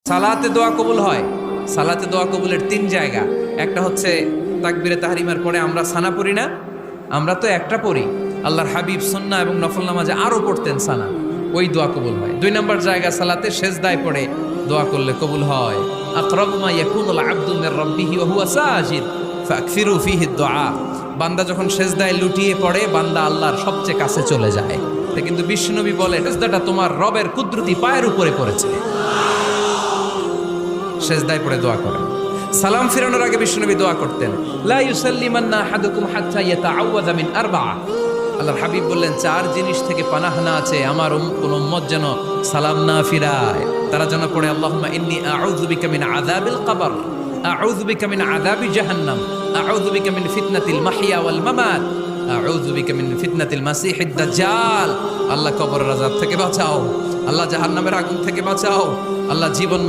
সালাতে দোয়া কবুল হয়। সালাতে দোয়া কবুলের তিন জায়গা। একটা হচ্ছে তাকবীরে তাহরিমার পরে আমরা সানা পড়ি না, আমরা তো একটা পড়ি। আল্লাহর হাবিব সুন্নাহ এবং নফল নামাজে আরো পড়তেন সানা, ওই দোয়া কবুল হয়। দুই নম্বর জায়গা সালাতে সেজদায় পড়ে দোয়া করলে কবুল হয়। আকরাবু মা ইয়াকুনুল আবদু মির রাব্বিহি ওয়া হুয়া সাজিদ ফাকসিরু ফীহি দুআ। বান্দা যখন সেজদায় লুটিয়ে পড়ে, বান্দা আল্লাহর সবচেয়ে কাছে চলে যায়। তা কিন্তু বিশ্বনবী বলে, সেজদাটা তোমার রবের কুদরতি পায়ের উপরে পড়েছে। সেজদায় পড়ে দোয়া করেন। সালাম ফিরানোর আগে বিশ্বনবী দোয়া করতেন, লা ইউসাল্লিমান্না আহাদুকুম হাত্তা ইয়াতাআওয়াযা মিন আরবা'a। আল্লাহর হাবিব বললেন, চার জিনিস থেকে পানাহ না আছে আমার কোন উম্মত যেন সালাম না ফিরায়। তারা যেন পড়ে, আল্লাহুম্মা ইন্নী আউযু বিকা মিন আযাবিল কবর, আউযু বিকা মিন আযাবি জাহান্নাম, আউযু বিকা মিন ফিতনাতিল মাহইয়া ওয়াল মামাত, আউযু বিকা মিন ফিতনাতিল মাসিহিদ দাজ্জাল। আল্লাহ কবরের আযাব থেকে বাঁচাও, আল্লাহ জাহান্নামের আগুন থেকে বাঁচাও, আল্লাহ জীবন